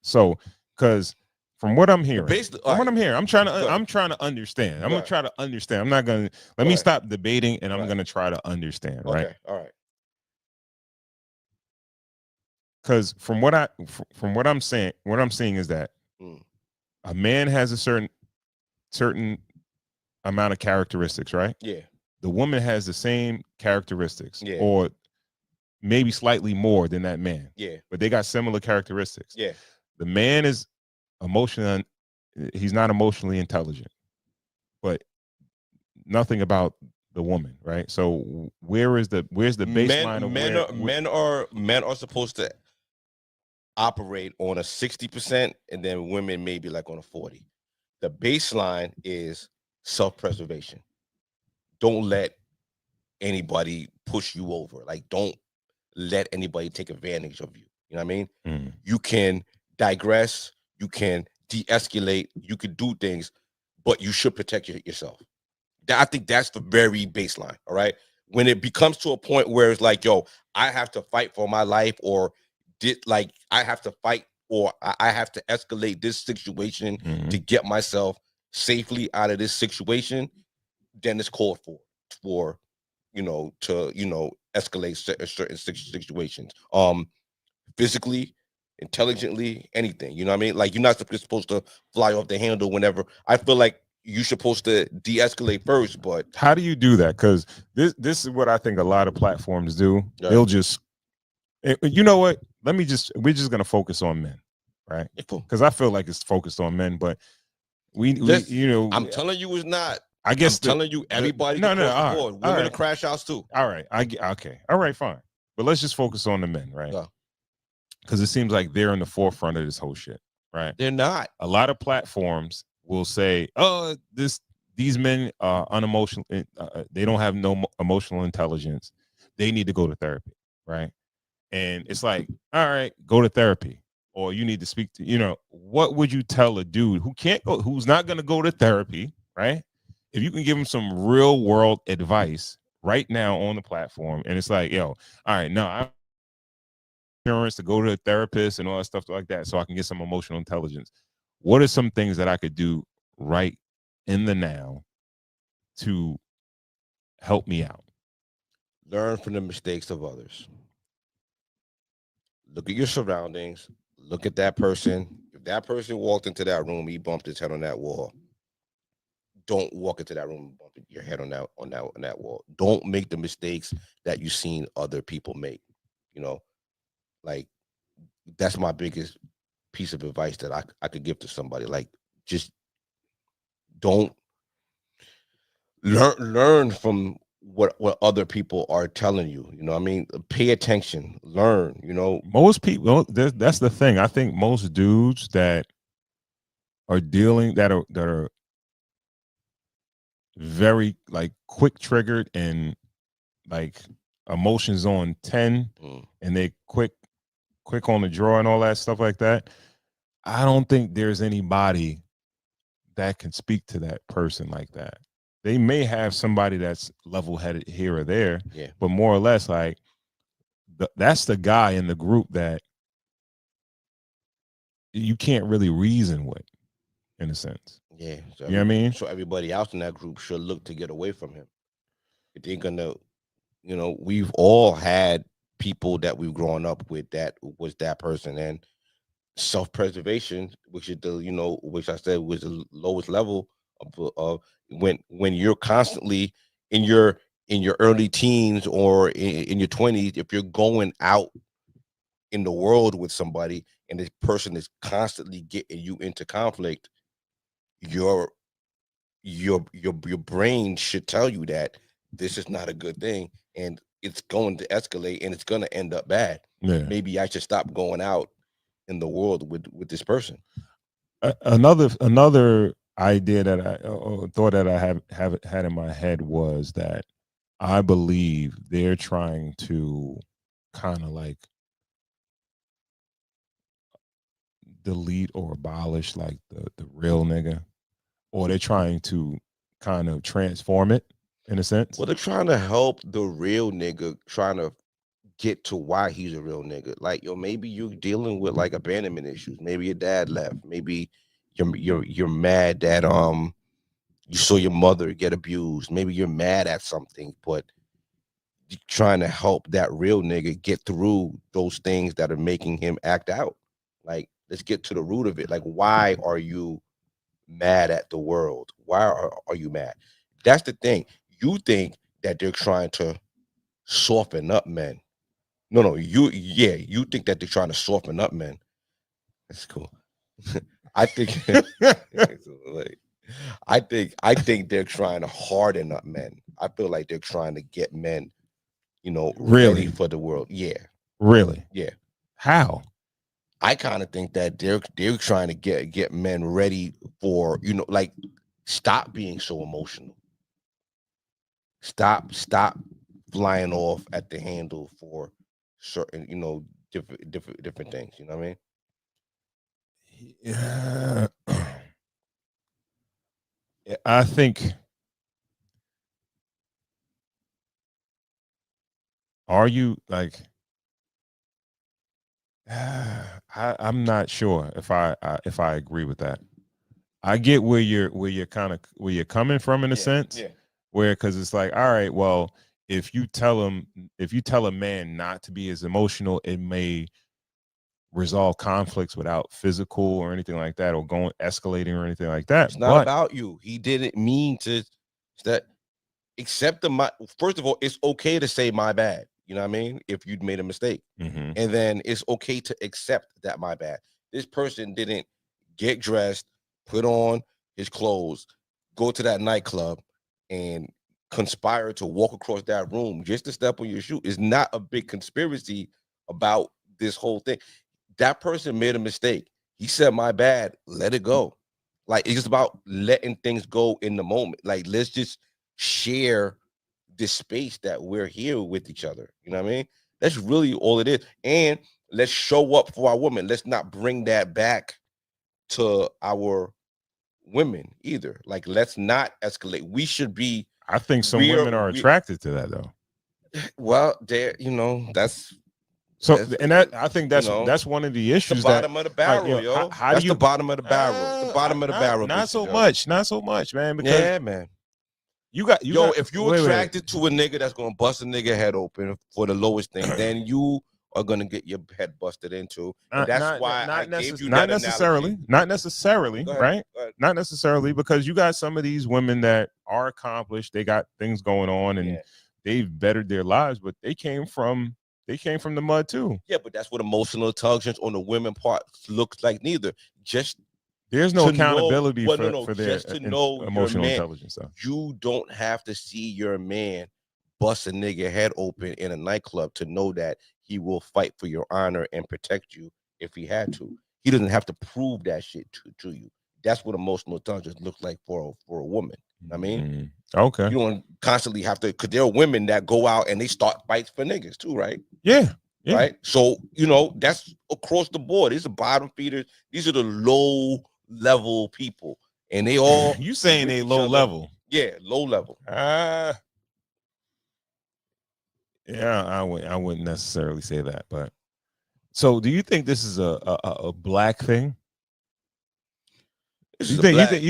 So, because from what I'm hearing, I'm trying to understand. I'm gonna try to understand. I'm not gonna let me stop debating, and I'm gonna try to understand. Right? Okay. All right. Because from what I'm saying, what I'm seeing is that a man has a certain amount of characteristics, right? Yeah. The woman has the same characteristics, or maybe slightly more than that man. Yeah. But they got similar characteristics. Yeah. The man is he's not emotionally intelligent, but nothing about the woman, right? So where's the baseline of men are supposed to operate on a 60%, and then women maybe like on a 40. The baseline is self-preservation. Don't let anybody push you over. Like, don't let anybody take advantage of you. You know what I mean? You can digress, you can de-escalate, you can do things, but you should protect yourself. I think that's the very baseline. All right. When it becomes to a point where it's like, yo, I have to fight for my life, or I have to fight, or I have to escalate this situation to get myself safely out of this situation, then it's called for to escalate certain situations. Physically, intelligently, anything. You know what I mean? Like, you're not supposed to fly off the handle whenever. I feel like you're supposed to de-escalate first, but how do you do that? Because this is what I think a lot of platforms do. They'll just, you know what? We're just gonna focus on men, right? Because I feel like it's focused on men, but I'm telling you, it's not. I guess I'm telling you, everybody no, across the board. Women are crash outs too. All right, okay, all right, fine. But let's just focus on the men, right? Because it seems like they're in the forefront of this whole shit, right? They're not. A lot of platforms will say, "Oh, these men are unemotional. They don't have no emotional intelligence. They need to go to therapy," right? And it's like, all right, go to therapy, or you need to speak to. What would you tell a dude who can't go, who's not going to go to therapy, right? If you can give him some real world advice right now on the platform, and it's like, yo, all right, no, I'm insurance to go to a therapist and all that stuff like that, so I can get some emotional intelligence. What are some things that I could do right in the now to help me out? Learn from the mistakes of others. Look at your surroundings. Look at that person. If that person walked into that room, he bumped his head on that wall. Don't walk into that room and bump your head on that wall. Don't make the mistakes that you've seen other people make. Like, that's my biggest piece of advice that I could give to somebody. Like, just don't learn from what other people are telling you. You know what I mean? Pay attention, learn. Most people, that's the thing. I think most dudes that are very like quick triggered and like emotions on 10, and they quick on the draw and all that stuff like that. I don't think there's anybody that can speak to that person like that. They may have somebody that's level-headed here or there, but more or less, like, that's the guy in the group that you can't really reason with, in a sense. Yeah. So you know what I mean? So everybody else in that group should look to get away from him. If they're gonna, we've all had people that we've grown up with that was that person, and self-preservation, which is which I said was the lowest level of when you're constantly in your early teens or in your 20s, if you're going out in the world with somebody and this person is constantly getting you into conflict, your brain should tell you that this is not a good thing, and it's going to escalate, and it's going to end up bad. Maybe I should stop going out in the world with this person. Another idea that I thought that I have had in my head was that I believe they're trying to kind of like delete or abolish like the real nigga, or they're trying to kind of transform it in a sense. Well, they're trying to help the real nigga, trying to get to why he's a real nigga. Like, yo, maybe you're dealing with like abandonment issues. Maybe your dad left. Maybe you're mad that you saw your mother get abused. Maybe you're mad at something, but you're trying to help that real nigga get through those things that are making him act out. Like, let's get to the root of it. Like, why are you mad at the world? Why are you mad? That's the thing. You think that they're trying to soften up men. No, you think that they're trying to soften up men. That's cool. I think like, I think they're trying to harden up men. I feel like they're trying to get men, Really? ready for the world. Yeah. Really? Yeah. How? I kind of think that they're trying to get men ready for, like, stop being so emotional. Stop flying off at the handle for certain, different things. You know what I mean? Yeah. I think. Are you like? I'm not sure if I agree with that. I get where you're coming from in a sense, where because it's like, all right, well, if you tell a man not to be as emotional, it may resolve conflicts without physical or anything like that, or escalating or anything like that. It's not about you. He didn't mean to. That accept first of all, it's okay to say my bad. You know what I mean? If you'd made a mistake, Mm-hmm. and then it's okay to accept that my bad. This person didn't get dressed, put on his clothes, go to that nightclub, and conspire to walk across that room just to step on your shoe. It's not a big conspiracy about this whole thing. That person made a mistake. He said, my bad, let it go. Like, it's just about letting things go in the moment. Like, let's just share this space that we're here with each other. You know what I mean? That's really all it is. And let's show up for our women. Let's not bring that back to our women either. Like, let's not escalate. We should be. I think some women are attracted to that, though. Well, that's so, and that I think that's one of the issues. The bottom of the barrel, like, yo. How that's do you, the bottom of the barrel. The bottom of the barrel. Not so much, man. Because yeah, man. If you're attracted to a nigga that's gonna bust a nigga head open for the lowest thing, then you are gonna get your head busted into. And that's why I gave you that analogy. Not necessarily, right? Go ahead. Not necessarily, because you got some of these women that are accomplished, they got things going on, and they've bettered their lives, but they came from the mud too. Yeah, but that's what emotional intelligence on the women part looks like. Neither. Just there's no accountability for their just to know emotional intelligence. So. You don't have to see your man bust a nigga head open in a nightclub to know that he will fight for your honor and protect you if he had to. He doesn't have to prove that shit to you. That's what emotional intelligence looks like for a woman. I mean, okay. You don't constantly have to, because there are women that go out and they start fights for niggas too, right? Yeah. Right. So, that's across the board. These are bottom feeders. These are the low level people. And they all you saying they low level. Yeah, low level. Yeah, I wouldn't necessarily say that, but so do you think this is a black thing? You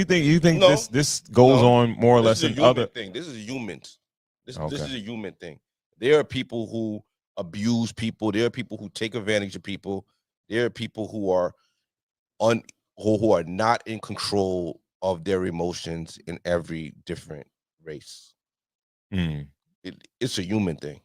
think this goes on more or less in other thing? This is humans. This is a human thing. There are people who abuse people. There are people who take advantage of people. There are people who are who are not in control of their emotions in every different race. It's a human thing.